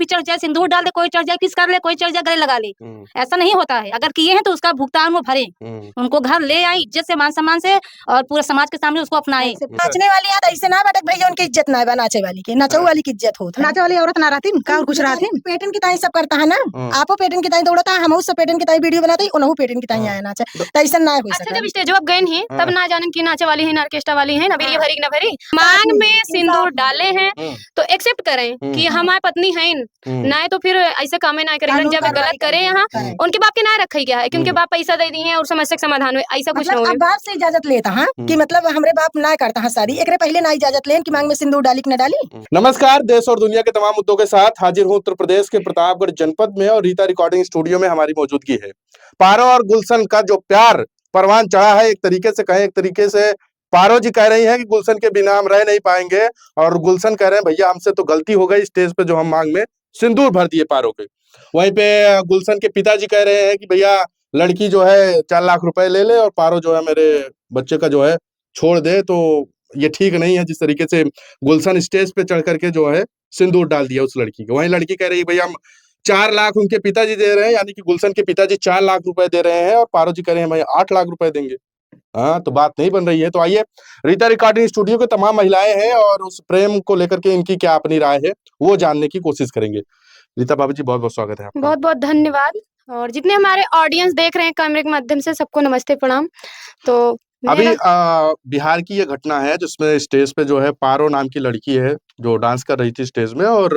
चढ़ जाए, सिंदूर डाल दे, कोई चढ़ जाए, किस कर ले, कोई चढ़ जाए, गले लगा ले। ऐसा नहीं होता है। अगर किए हैं तो उसका भुगतान वो भरे, उनको घर ले आए इज्जत से, मान सम्मान से, और पूरे समाज के सामने उसको अपनाए। नाचने वाली याद ऐसे ना बैठक भैया, उनकी इज्जत ना है, नाचे वाली की, नाचो वाली की इज्जत होती। नाचे वाली औरत ना रहती का और कुछ रहती। पेटन की ताई सब करता है ना, आपो पेटन की ताई दौड़ता है, हम सब पेटन की ताई वीडियो बनाते हैं, उन्होंने पेटन की ताई आया नाचे, तो ऐसा ना हो अच्छा, जब स्टेज पर गए हैं तब ना जाने की नाचे वाली है, ना ऑर्केस्ट्रा वाली है, ना भरी ना भरी, मांग में सिंदूर डाले हैं तो एक्सेप्ट करें कि हमारी पत्नी है, ना तो फिर ऐसे काम ना करें। जब गलत करे यहाँ उनके बाप के ना रखे क्या है, क्योंकि बाप पैसा दे दिए हैं और समस्या का समाधान हुए, ऐसा कुछ नहीं। बाप से इजाजत लेता है कि मतलब हमरे बाप ना करता है शादी, एक पहले ना इजाजत लें कि मांग में सिंदूर डाली कि ना डाली। नमस्कार, देश और दुनिया के तमाम मुद्दों के साथ हाजिर हूँ उत्तर प्रदेश के प्रतापगढ़ जनपद में, और रीता रिकॉर्डिंग स्टूडियो में हमारी मौजूदगी है। पारो और गुलशन का जो प्यार परवान चढ़ा है, एक तरीके से कहें, एक तरीके से पारो जी कह रही हैं कि गुलशन के बिना हम रह नहीं पाएंगे, और गुलशन कह रहे हैं भैया हमसे तो गलती हो गई, स्टेज पे जो हम मांग में सिंदूर भर दिए पारो के। वहीं पे गुलशन के पिताजी कह रहे हैं कि भैया लड़की जो है 4 लाख रुपए ले ले और पारो जो है मेरे बच्चे का जो है छोड़ दे, तो ये ठीक नहीं है जिस तरीके से गुलशन स्टेज पे चढ़ करके जो है सिंदूर डाल दिया उस लड़की को। वहीं लड़की कह रही है भैया हम 4 लाख उनके पिताजी दे रहे हैं, यानी कि गुलशन के पिताजी 4 लाख रुपए दे रहे हैं, और पारो जी कह रहे हैं भाई 8 लाख रुपए देंगे। हाँ, तो बात नहीं बन रही है। तो आइए, रीता रिकॉर्डिंग स्टूडियो के तमाम महिलाएं हैं और उस प्रेम को लेकर के इनकी क्या अपनी राय है वो जानने की कोशिश करेंगे। रीता भाभी जी, बहुत बहुत स्वागत है आपका। बहुत बहुत धन्यवाद। और जितने हमारे ऑडियंस देख रहे हैं कैमरे के माध्यम से, सबको नमस्ते प्रणाम। तो अभी बिहार की ये घटना है जिसमें स्टेज पे जो है पारो नाम की लड़की है जो डांस कर रही थी स्टेज में, और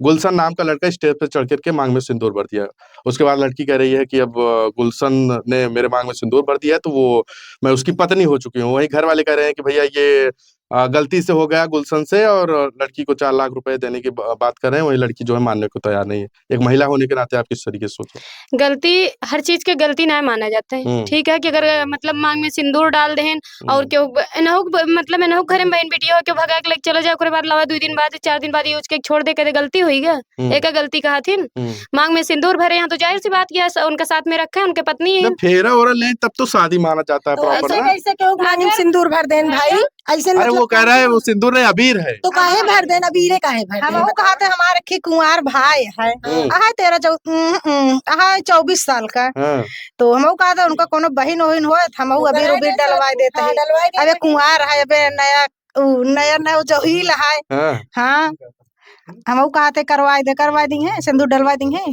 गुलशन नाम का लड़का स्टेज पे चढ़ करके मांग में सिंदूर भर दिया। उसके बाद लड़की कह रही है कि अब गुलशन ने मेरे मांग में सिंदूर भर दिया है तो वो मैं उसकी पत्नी हो चुकी हूँ। वहीं घर वाले कह रहे हैं कि भैया ये गलती से हो गया गुलशन से, और लड़की को 4 लाख रुपए देने की बात कर रहे हैं। वही लड़की जो है मानने को तैयार नहीं है। एक महिला होने के नाते आप किस तरीके से सोचो? गलती, हर चीज के गलती ना माना जाता है, ठीक है, कि अगर मतलब मांग में सिंदूर डाल दें और क्यों मतलब एनहु घर में बहन बेटी हो क्यों भगा के चलो जाओ, ओकरे बाद लवा 2 दिन बाद 4 दिन बाद यूज के छोड़ दे के गलती हुई गया। एक गलती कहा थी, मांग में सिंदूर भरे यहाँ तो जाहिर सी बात किया उनका साथ में रखे, उनके पत्नी है, फेरा और ले तब तो शादी माना जाता है प्रॉपर ना। ऐसे क्यों मांग में सिंदूर भर दें भाई, ऐसे अरे वो कह रहा है वो सिंदूर नहीं अबीर है, तो काहे भर देना, अबीरे काहे भर देना। हम कहते हमारे की कुंवार भाई है, आहा 24 साल का, तो हम कहते उनका कोनो बहन वहीन हो, हम अबीर उबीर डलवा देते हैं। अबे कुंवार है, अबे नया नया जहील है। हाँ, हम कहते करवा दी है, सिंदूर डलवा दी है।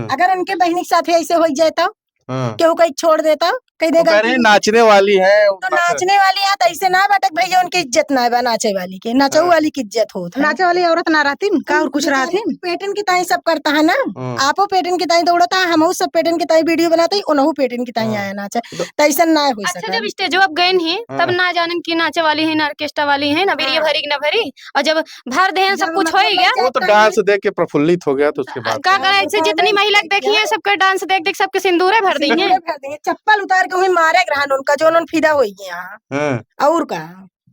अगर उनके बहनी के साथ ऐसे हो जाए तो क्यों कहीं छोड़ देता, कहीं देगा नाचने वाली है, तो नाचने वाली है, तो ऐसे ना बैठक भैया उनकी इज्जत ना है, नाचे वाली की, नाचो वाली की इज्जत होती। नाचे वाली औरत ना रहती का और कुछ रहती। पेटन की ताई सब करता है ना, आपो पेटन की ताई दौड़ता है, हम सब पेटन की ताई वीडियो बनाते हैं, उन्होंने पेटन की ताई आया नाचे, तो ऐसा ना हो सके। अच्छा, जब स्टेज पर गए हैं तब ना जाने की नाचे वाली है, ना ऑर्केस्ट्रा वाली है, ना भरी ना भरी, और जब भर दे सब कुछ हो गया, वो तो डांस देख के प्रफुल्लित हो गया, तो उसके बाद क्या करे, ऐसे जितनी महिला देखी है सबका डांस देख देख सबके सिंदूर भर देंगे, चप्पल उतार के वही मारे ग्रहण उनका जो उन्होंने फिदा हो गया। और का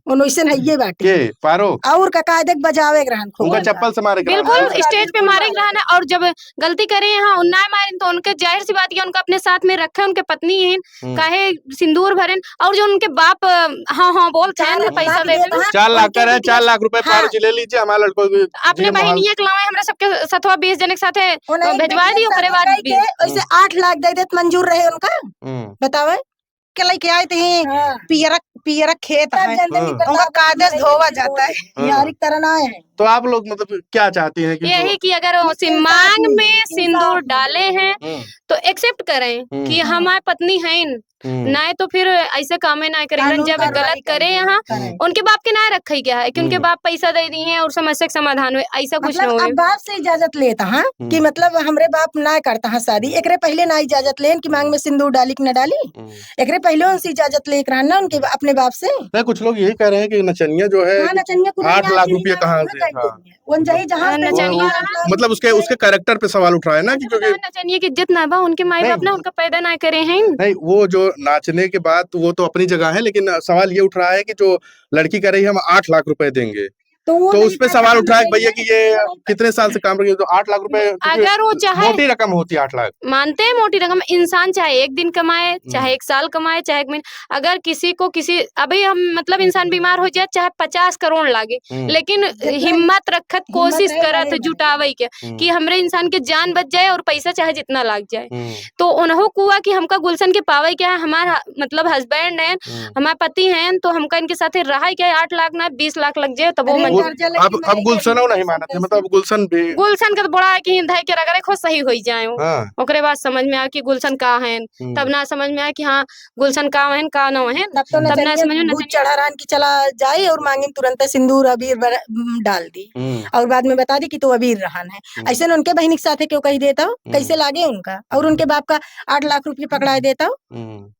उनसे है बाटे पारो और का कायदे बजावे ग्रहण उनका चप्पल से मारे, बिल्कुल स्टेज पे मारे ग्रहण है। और जब गलती करे यहाँ ना मारे तो उनके जाहिर सी बात है उनका अपने साथ में रखे, उनके पत्नी है, काहे सिंदूर भरे, और जो उनके बाप हाँ बोलते हैं पैसा दे 4 लाख का है, 4 लाख रुपए पारो जी ले लीजिए, हमारे लड़कों अपने बहनिया के लावे हमरा सबके सतवा 20 जने के साथ भेजवा दी, ओकरे बाद वैसे 8 लाख दे देत मंजूर रहे उनका। बतावे के लेके आए थे पियरा खेत है, उनका कागज धोवा जाता है, यार तरह ना है। तो आप लोग मतलब क्या चाहती हैं कि यही कि अगर मांग में सिंदूर डाले हैं तो एक्सेप्ट करें कि हमारी पत्नी है, ना तो फिर ऐसे काम ना करें। जब गलत करे यहाँ उनके बाप के ना रखे क्या है कि उनके बाप पैसा दे दिए हैं और समस्या का समाधान हुए, ऐसा कुछ मतलब अब बाप से इजाजत लेता है कि मतलब हमरे बाप ना करता है शादी, एक पहले ना इजाजत लेन कि मांग में सिंदूर डाली कि ना डाली, एक पहले उनसे इजाजत लेकर आना उनके अपने बाप से। नहीं, कुछ लोग यही कह रहे हैं कि नचनिया जो है 8 लाख रुपये कहाँ से, मतलब उसके कैरेक्टर पे सवाल उठ रहा है ना, क्योंकि नचनिया की इज्जत ना बा, उनके माई बाप ना उनका पैदा ना करे हैं। नहीं, वो जो नाचने के बाद वो तो अपनी जगह है, लेकिन सवाल ये उठ रहा है कि जो लड़की कह रही है हम 8 लाख रुपए देंगे, तो उस पे सवाल उठा है भैया कि ये कितने साल से काम कर रही है, तो 8 लाख रुपए अगर वो चाहे मोटी रकम होती है 8 लाख। मानते हैं मोटी रकम, इंसान चाहे एक दिन कमाए, चाहे 1 साल कमाए, चाहे 1 महीने, अगर किसी को किसी अभी हम मतलब इंसान बीमार हो जाए चाहे 50 करोड़ लागे, लेकिन हिम्मत रखत कोशिश करत जुटावे के कि हमरे इंसान के जान बच जाए और पैसा चाहे जितना लाग जाए। तो उन्हों कुआ कि हमका गुलशन के पावे क्या है, हमारा मतलब हस्बैंड है, हमारे पति हैं, तो हमका इनके साथ रहा क्या 8 लाख ना 20 लाख लग जाए तब वो अब गुलशन नहीं मानते, मतलब गुलशन भी गुलशन का तो बड़ा है कि धय के रगड़े खुद सही हो जाए। ओकरे बाद समझ में आया कि गुलशन का है, तब ना समझ में आया कि हाँ गुलशन का है का न है, तब ना समझ में दूध चढ़ा रान की चला जाए और मांगे तुरंत सिंदूर अबीर डाल दी और बाद में बता दी कि तो अबीर रहन है। ऐसे न उनके बहन के साथ है क्यों कही देता हूँ, कैसे लागे उनका, और उनके बाप का 8 लाख रुपये पकड़ा देता हूँ।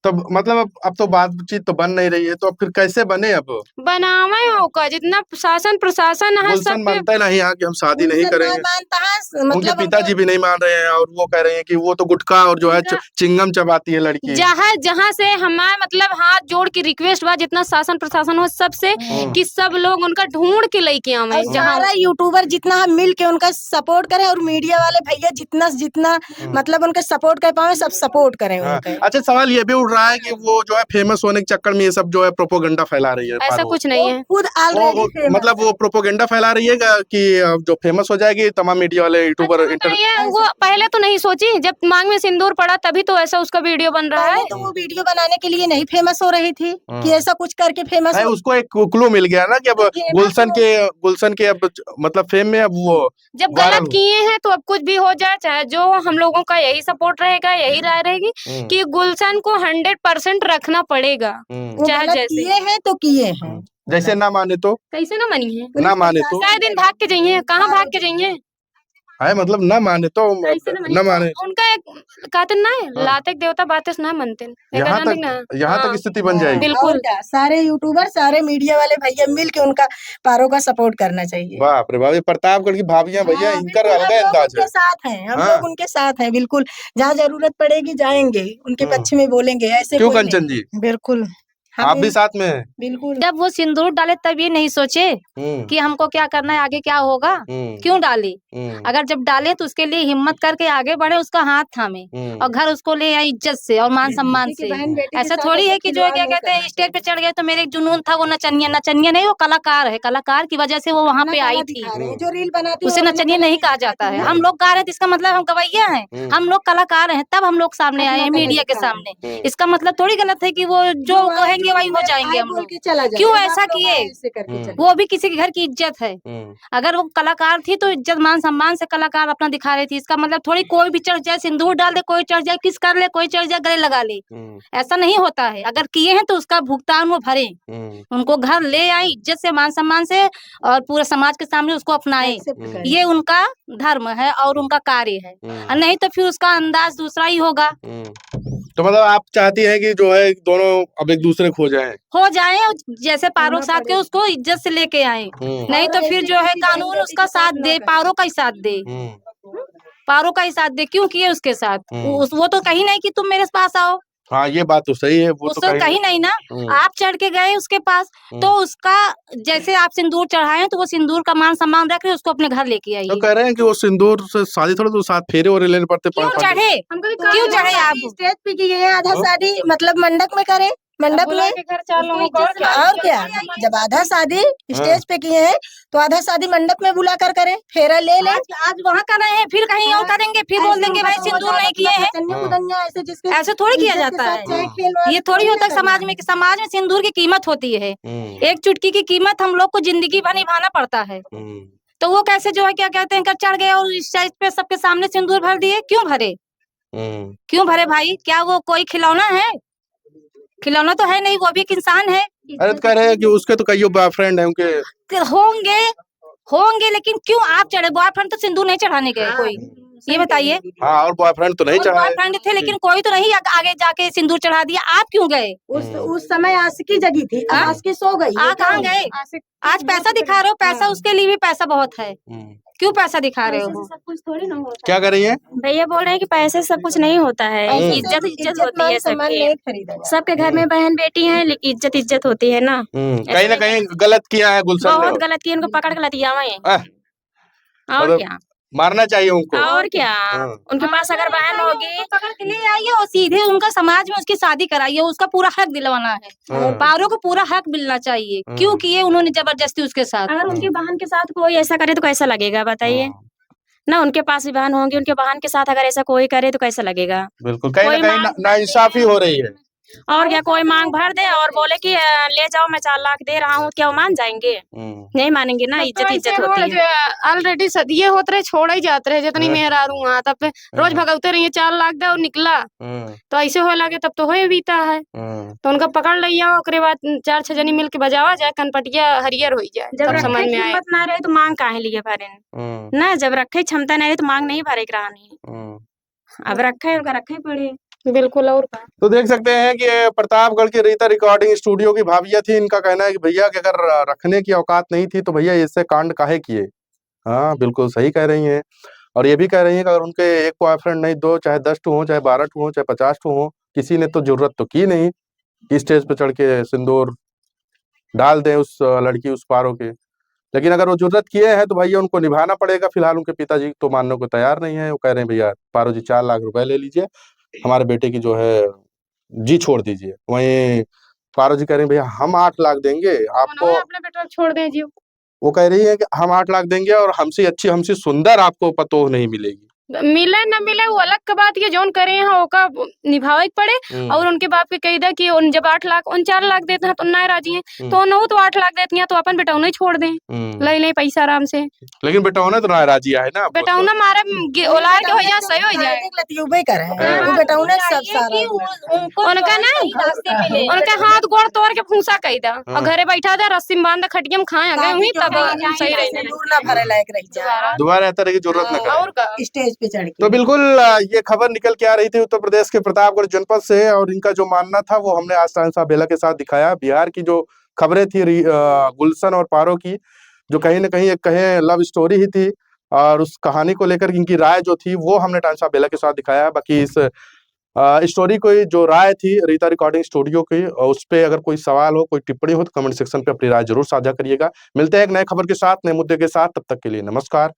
तब मतलब अब तो बातचीत तो बन नहीं रही है, तो अब फिर कैसे बने? अब बनावे होगा जितना शासन प्रशासन है सब मानता है नहीं कि हम शादी नहीं करेंगे, मानता है, उनके मतलब पिताजी भी नहीं मान रहे हैं और वो कह रहे हैं कि वो तो गुटखा और जो है चिंगम चबाती है लड़की। जहाँ से हमारे मतलब हाथ जोड़ के रिक्वेस्ट बा जितना शासन प्रशासन हो सबसे कि सब लोग उनका ढूंढ के लेके आवे, जहाँ यूट्यूबर जितना मिल के उनका सपोर्ट करे और मीडिया वाले भैया जितना मतलब उनका सपोर्ट कर पाए सब सपोर्ट करें। अच्छा सवाल ये भी उठ रहा है कि वो जो है फेमस होने के चक्कर में ये सब जो है प्रोपोगंडा फैला रही है। ऐसा कुछ नहीं है, खुद ऑलरेडी मतलब वो प्रोपोगंडा फैला रही है कि जो फेमस हो जाएगी तमाम मीडिया वाले यूट्यूबर वो पहले तो नहीं सोची, जब मांग में सिंदूर पड़ा तभी तो ऐसा उसका वीडियो बन रहा है। तो वो वीडियो बनाने के लिए नहीं फेमस हो रही थी कि ऐसा कुछ करके फेमस है, उसको एक क्लू मिल गया ना कि अब गुलशन के अब मतलब फेम में अब वो जब गलत किए हैं तो अब कुछ भी हो जाए, चाहे जो हम लोगों का यही सपोर्ट रहेगा, यही राय रहेगी कि गुलशन को 100% रखना पड़ेगा, चाहे जैसे किए हैं तो किए हैं, जैसे ना माने तो कैसे ना मानी है, ना माने तो सारे दिन भाग के जाइए, कहाँ भाग के जाइए है, मतलब ना माने तो ना माने उनका एक कहते ना लाते देवता बातें ना मानते, यहाँ तक स्थिति बन जाएगी। बिल्कुल सारे यूट्यूबर सारे मीडिया वाले भैया मिल के उनका पारों का सपोर्ट करना चाहिए। बाप रे बाप, प्रतापगढ़ की भाभियां भैया इनका अलग अंदाज है, साथ हैं हम लोग उनके साथ हैं, बिल्कुल जहाँ जरूरत पड़ेगी जाएंगे उनके पक्ष में बोलेंगे। ऐसे क्यों कंचन जी? बिल्कुल आप भी साथ में हैं? बिल्कुल। जब वो सिंदूर डाले तब ये नहीं सोचे कि हमको क्या करना है, आगे क्या होगा, क्यों डाली। अगर जब डाले तो उसके लिए हिम्मत करके आगे बढ़े, उसका हाथ थामे और घर उसको ले आए इज्जत से और मान सम्मान से। ऐसा थोड़ी है कि जो क्या कहते हैं स्टेज पे चढ़ गए तो मेरे जुनून था वो नचनिया नहीं, वो कलाकार है, कलाकार की वजह से वो वहाँ पे आई थी। जो रील बनाती उसे नचनिया नहीं कहा जाता है। हम लोग गा रहे थे इसका मतलब हम गवैया हैं, हम लोग कलाकार हैं, तब हम लोग सामने आए हैं मीडिया के सामने। इसका मतलब थोड़ी गलत है कि वो जो कहेंगे वही हो जाएंगे हम लोग। क्यों ऐसा किए? वो भी किसी के घर की इज्जत है। अगर वो कलाकार थी तो इज्जत मान सम्मान से कलाकार अपना दिखा रही थी। इसका मतलब थोड़ी कोई भी चढ़ जाए, सिंदूर डाल दे, कोई चढ़ जाए, किस कर ले, कोई चढ़ जाए, गले लगा ले, ऐसा नहीं होता है। अगर किए हैं तो उसका भुगतान वो भरे, उनको घर ले आए इज्जत से, मान सम्मान से, और पूरे समाज के सामने उसको अपनाए। ये उनका धर्म है और उनका कार्य है, नहीं तो फिर उसका अंदाज दूसरा ही होगा। तो मतलब आप चाहती हैं कि जो है दोनों अब एक दूसरे खो जाएं? हो जाए, जैसे पारो के साथ के उसको इज्जत से लेके आए, नहीं तो फिर जो है कानून उसका साथ दे, पारो का ही साथ दे, पारो का ही साथ दे। क्यों किए उसके साथ? वो तो कहीं नहीं कि तुम मेरे पास आओ। हाँ ये बात तो सही है, वो तो कहीं नहीं ना। आप चढ़ के गए उसके पास तो उसका जैसे आप सिंदूर चढ़ाए तो वो सिंदूर का मान सम्मान रख रहे, उसको अपने घर लेके आइए। तो कह रहे हैं कि वो सिंदूर से शादी थोड़ा तो साथ फेरे और लेने पड़ते। क्यों चढ़े, क्यों चढ़े आप? स्टेज पे की है आधा शादी मतलब मंडप में करे, मंडप में और क्या। जब आधा शादी स्टेज पे किए हैं तो आधा शादी मंडप में बुला कर करे, फेरा ले ले। आज वहाँ कर रहे हैं, फिर कहीं और करेंगे, फिर बोल देंगे भाई सिंदूर नहीं किए हैं। ऐसे थोड़ी किया जाता है, ये थोड़ी होता है समाज में। समाज में सिंदूर की कीमत होती है, एक चुटकी की कीमत हम लोग को जिंदगी भर निभाना पड़ता है। तो वो कैसे जो है क्या कहते हैं चढ़ गए और इस स्टेज पे सबके सामने सिंदूर भर दिए? क्यों भरे, क्यों भरे भाई? क्या वो कोई खिलौना है? खिलौना तो है नहीं, वो भी एक इंसान है। अरे तो कह रहे हैं कि उसके तो कई बॉयफ्रेंड है उनके। होंगे लेकिन क्यों आप चढ़े? बॉयफ्रेंड तो सिंदूर नहीं चढ़ाने गए कोई, ये बताइए। हाँ, और बॉयफ्रेंड तो नहीं चढ़ाए। बॉयफ्रेंड थे लेकिन कोई तो नहीं आगे जाके सिंदूर चढ़ा दिया। आप क्यों गए? उस समय आशिकी जगी थी, आशिकी सो गई। कहाँ गए? आज पैसा दिखा रहे हो, पैसा उसके लिए भी पैसा बहुत है। क्यों पैसा दिखा रहे पैसे से हो? सब कुछ थोड़ी ना होता क्या कर रही है? है। भैया बोल रहे हैं कि पैसे से सब कुछ नहीं होता है, इज्जत इज्जत होती है सबकी। सबके घर में बहन बेटी है, लेकिन इज्जत इज्जत होती है ना। कहीं ना कहीं गलत किया है गुलशन ने। बहुत गलत किया, इनको पकड़ के लतिया हुए हैं। आह, और मतलब क्या, मारना चाहिए उनको। और क्या, उनके पास अगर बहन होगी पकड़ के ले आइए और सीधे उनका समाज में उसकी शादी कराइए, उसका पूरा हक दिलवाना है। पारो को पूरा हक मिलना चाहिए। क्यों किए उन्होंने जबरदस्ती उसके साथ? अगर उनकी बहन के साथ कोई ऐसा करे तो कैसा लगेगा बताइए ना। उनके पास भी बहन होंगी, उनके बहन के साथ अगर ऐसा कोई करे तो कैसा लगेगा। बिल्कुल, कहीं ना कोई कहीं मांग नाइंसाफी हो रही है। और क्या, कोई मांग भर दे और बोले कि ले जाओ मैं 4 लाख दे रहा हूँ, क्या वो मान जाएंगे? नहीं मानेंगे ना, इज्जत इज्जत होती है। ऑलरेडी ये होते रहे, छोड़ ही जाते रहे जितनी मेहरारू वहाँ, तब रोज भगवते रहिए 4 लाख दे और निकला तो ऐसे हो लगे, तब तो हो बीता है। तो उनका पकड़ लिया, ओकरे बाद 4-6 जनी मिल के बजावा जाए, कनपटिया हरियर हो जाए, जब समझ में आए। ना रहे तो मांग काहे लिए भरे ना, जब रखे क्षमता नहीं रहे तो मांग नहीं भरे करानी। अब रखे रखे पड़े। बिल्कुल। और तो देख सकते हैं कि प्रतापगढ़ की रीता रिकॉर्डिंग स्टूडियो की भाभिया थी। इनका कहना है कि भैया कि अगर रखने की औकात नहीं थी तो भैया इससे कांड काहे किए। हाँ, बिल्कुल सही कह रही हैं। और ये भी कह रही हैं कि अगर उनके एक बॉयफ्रेंड नहीं, 2 चाहे 10 हो, चाहे 12 हो, चाहे 50 हो, किसी ने तो जरूरत तो की नहीं कि स्टेज पे चढ़ के सिंदूर डाल दें उस लड़की, उस पारो के। लेकिन अगर वो जरूरत किए हैं तो भैया उनको निभाना पड़ेगा। फिलहाल उनके पिताजी तो मानने को तैयार नहीं है। वो कह रहे हैं भैया पारो जी 4 लाख रुपए ले लीजिए, हमारे बेटे की जो है जी छोड़ दीजिए। वहीं पारो जी कह रही हैं भैया हम 8 लाख देंगे आपको। अपने बेटा छोड़ दें जी। वो कह रही है कि हम 8 लाख देंगे और हमसे अच्छी, हमसे सुंदर आपको पतोह नहीं मिलेगी। मिले न मिले वो अलग का बात, ये जोन करे हैं ओका निभावे पड़े। और उनके बाप के कही दा कि उन जब 8 लाख 4 लाख देते हैं तो ना राजी हैं, तो न तो 8 लाख देती हैं तो अपन बेटा उन्हें छोड़ दें, ले ले पैसा आराम से। लेकिन बेटा तो ना राजी है ना, बेटा उन्हें मारे ओलार के हो जाए, सही हो जाए। उनका ना उनका हाथ गोड़ तोड़ के फूसा कही दा और घरे बैठा दे, रस्सी में बांध खटिया में खाए गए वहीं, तब सही रहे। दोबारा तरह की जरूरत न करे। और का स्टेज पे चढ़ के। तो बिल्कुल ये खबर निकल के आ रही थी उत्तर प्रदेश के प्रतापगढ़ जनपद से, और इनका जो मानना था वो हमने आज टाइम्स ऑफ बेला के साथ दिखाया। बिहार की जो खबरें थी गुलशन और पारो की, जो कहीं ना कहीं एक कहे लव स्टोरी ही थी, और उस कहानी को लेकर इनकी राय जो थी वो हमने टाइम्स ऑफ बेला के साथ दिखाया। बाकी इस स्टोरी को जो राय थी रीता रिकॉर्डिंग स्टूडियो की, उस पे अगर कोई सवाल हो, कोई टिप्पणी हो तो कमेंट सेक्शन पे अपनी राय जरूर साझा करिएगा। मिलते हैं एक नए खबर के साथ, नए मुद्दे के साथ। तब तक के लिए नमस्कार।